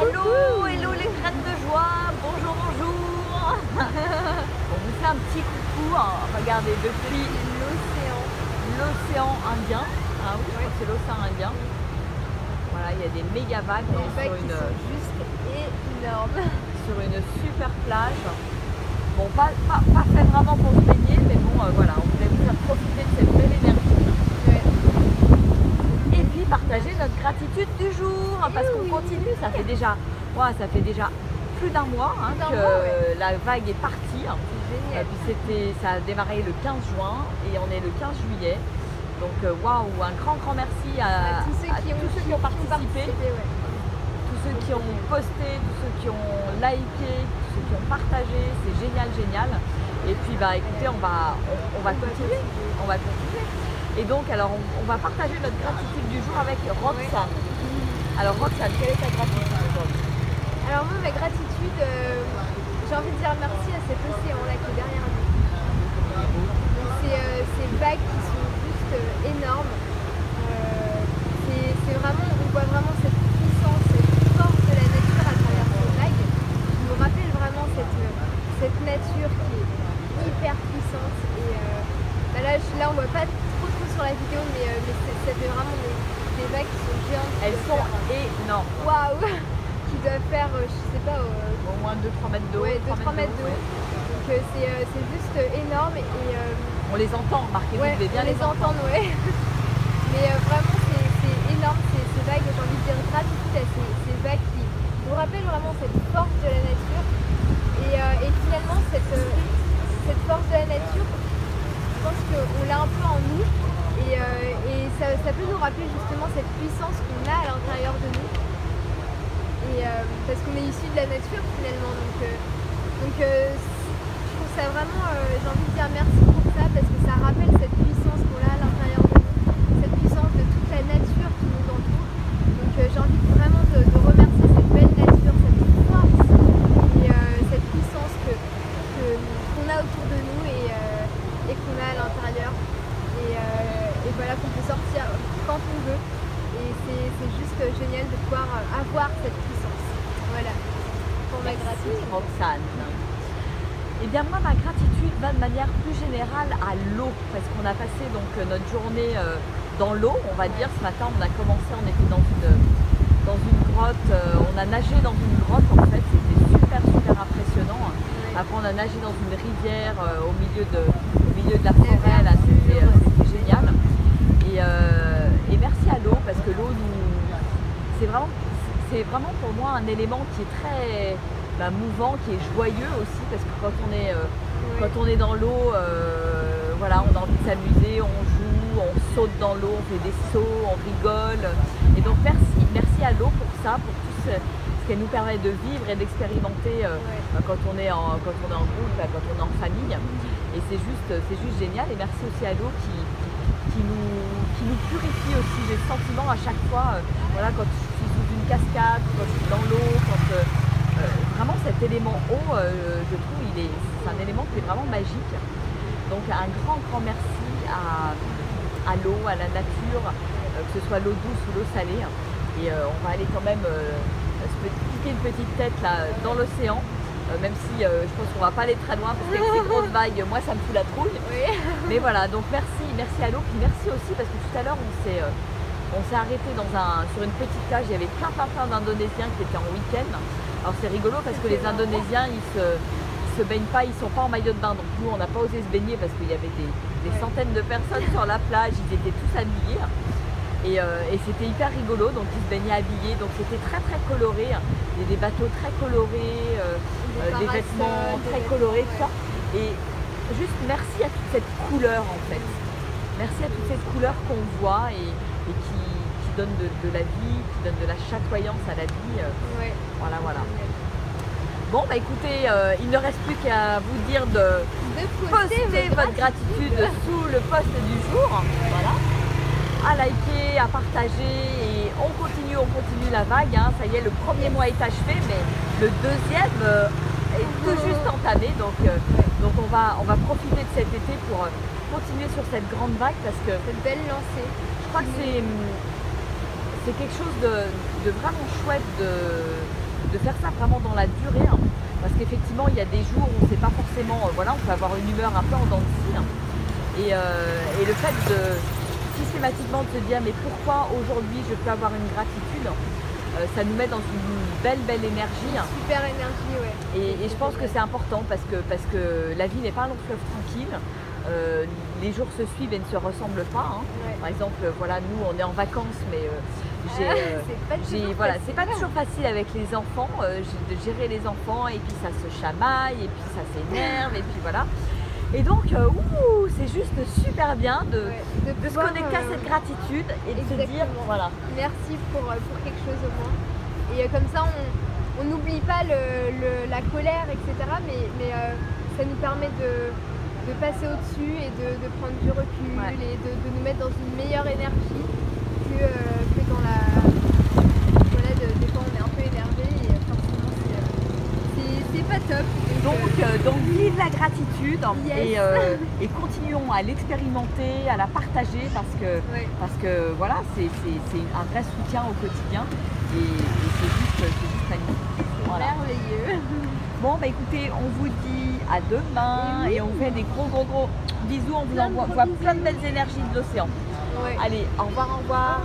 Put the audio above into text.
Hello, hello les graines de joie, bonjour, bonjour. On vous fait un petit coucou, hein. Regardez, depuis l'océan Indien. Ah oui, je crois que c'est l'océan Indien. Voilà, il y a des méga vagues. Des vagues qui sont juste énormes. Sur une super plage. Bon, pas fait vraiment pour se baigner, mais bon, voilà, on voulait vous faire profiter de cette belle énergie. Ouais. Et puis partager notre gratitude du jour, parce qu'on continue. Ça fait déjà plus d'un mois hein, que la vague est partie. Génial. Puis ça a démarré le 15 juin et on est le 15 juillet. Donc waouh, un grand merci à tous ceux qui ont participé, ouais. tous ceux qui ont posté, tous ceux qui ont liké, tous ceux qui ont partagé. C'est génial. Et puis bah écoutez, on va continuer. On va continuer. Et donc alors on va partager notre gratitude du jour avec Roxane. Alors Roxane, quelle est ta gratitude aujourd'hui? Alors moi, ma gratitude, j'ai envie de dire merci à cet océan-là qui est derrière nous. Ces vagues qui sont juste énormes. C'est vraiment, on voit vraiment cette puissance, cette force de la nature à travers ces vagues. Qui nous rappelle vraiment cette nature qui est hyper puissante. Et là, on voit pas trop sur la vidéo, mais ça fait vraiment des vagues qui sont géantes. Elles sont énormes. Waouh! Qui doivent faire, je sais pas, au moins 2-3 mètres de haut. ouais, 2-3 mètres de haut. Donc c'est juste énorme et on les entend, remarquez-vous, ouais, vous devez bien on les entendre, ouais. Mais vraiment c'est énorme ces vagues, j'ai envie de dire gratitude à ces vagues qui nous rappellent vraiment cette force de la nature et finalement cette force de la nature, je pense qu'on l'a un peu en nous et ça peut nous rappeler justement cette puissance qu'on a à l'intérieur de nous. Et parce qu'on est issu de la nature finalement, donc je trouve ça vraiment, j'ai envie de dire merci pour ça parce que ça rappelle cette puissance qu'on a à l'intérieur de nous, cette puissance de toute la nature qui nous entoure. Donc j'ai envie vraiment de remercier cette belle nature, cette force et cette puissance qu'on a autour de nous et qu'on a à l'intérieur et voilà, qu'on peut sortir quand on veut. Et c'est juste génial de pouvoir avoir cette puissance. Voilà, pour ma gratitude. Roxane. Et bien moi, ma gratitude va de manière plus générale à l'eau, parce qu'on a passé donc notre journée dans l'eau, on va dire. Ce matin, on a commencé, on était dans une grotte, on a nagé dans une grotte en fait, c'était super impressionnant. Après, on a nagé dans une rivière au milieu de la forêt, là, c'était génial. Et merci à l'eau parce que l'eau c'est vraiment pour moi un élément qui est très mouvant, qui est joyeux aussi parce que quand on est dans l'eau, voilà, on a envie de s'amuser, on joue, on saute dans l'eau, on fait des sauts, on rigole. Et donc merci à l'eau pour ça, pour tout ce qu'elle nous permet de vivre et d'expérimenter quand on est en groupe, quand on est en famille. Et c'est juste génial. Et merci aussi à l'eau qui nous purifie aussi. J'ai le sentiment à chaque fois, voilà, quand je suis sous une cascade, quand je suis dans l'eau, vraiment cet élément eau, je trouve, c'est un élément qui est vraiment magique. Donc un grand merci à l'eau, à la nature, que ce soit l'eau douce ou l'eau salée. Et on va aller quand même se piquer une petite tête là dans l'océan. Même si je pense qu'on va pas aller très loin parce qu'avec ces grosses vagues, moi ça me fout la trouille. Oui. Mais voilà, donc merci à l'eau, puis merci aussi parce que tout à l'heure on s'est arrêté sur une petite plage, il y avait plein d'Indonésiens qui étaient en week-end. Alors c'est rigolo parce que les Indonésiens ils se baignent pas, ils sont pas en maillot de bain, donc nous on n'a pas osé se baigner parce qu'il y avait des centaines de personnes sur la plage, ils étaient tous habillés. Et c'était hyper rigolo, donc ils se baignaient habillés, donc c'était très coloré, il y a des bateaux très colorés, des vêtements très colorés, tout ça. Et juste merci à toute cette couleur en fait. Merci à toute cette couleur qu'on voit et qui donne de la vie, qui donne de la chatoyance à la vie. Voilà. Bon bah écoutez, il ne reste plus qu'à vous dire de poster votre gratitude sous le post du jour. Voilà. À liker, à partager et on continue la vague, hein. Ça y est, le premier mois est achevé, mais le deuxième est tout juste entamé, donc on va profiter de cet été pour continuer sur cette grande vague parce que cette belle lancée. Je crois que c'est quelque chose de vraiment chouette de faire ça vraiment dans la durée, hein. Parce qu'effectivement, il y a des jours où c'est pas forcément, voilà, on peut avoir une humeur un peu en dents de scie, hein. Et le fait de systématiquement de se dire mais pourquoi aujourd'hui je peux avoir une gratitude, ça nous met dans une belle énergie, hein. Super énergie, ouais. Et je pense que c'est important parce que la vie n'est pas un long fleuve tranquille. Les jours se suivent et ne se ressemblent pas, hein. Ouais. Par exemple, voilà, nous on est en vacances, mais C'est pas toujours c'est pas facile. toujours facile avec les enfants, de gérer les enfants et puis ça se chamaille et puis ça s'énerve et puis voilà. Et donc, c'est juste super bien de se pouvoir, connecter à cette gratitude et de se dire, exactement. voilà. Merci pour quelque chose au moins. Et comme ça, on n'oublie pas la colère, etc. Mais ça nous permet de passer au-dessus et de prendre du recul Ouais. et de nous mettre dans une meilleure énergie que dans la... Voilà, des fois on est un peu énervé et forcément c'est pas top. Donc vive la gratitude, Yes. et continuons à l'expérimenter, à la partager Ouais. parce que voilà, c'est un vrai soutien au quotidien et c'est juste magnifique. Voilà. Merveilleux. Bon bah écoutez, on vous dit à demain Et oui. et on vous fait des gros bisous, on vous Plein de envoie gros plein bisous. de belles énergies de l'océan. Ouais. Allez, au revoir. Au revoir.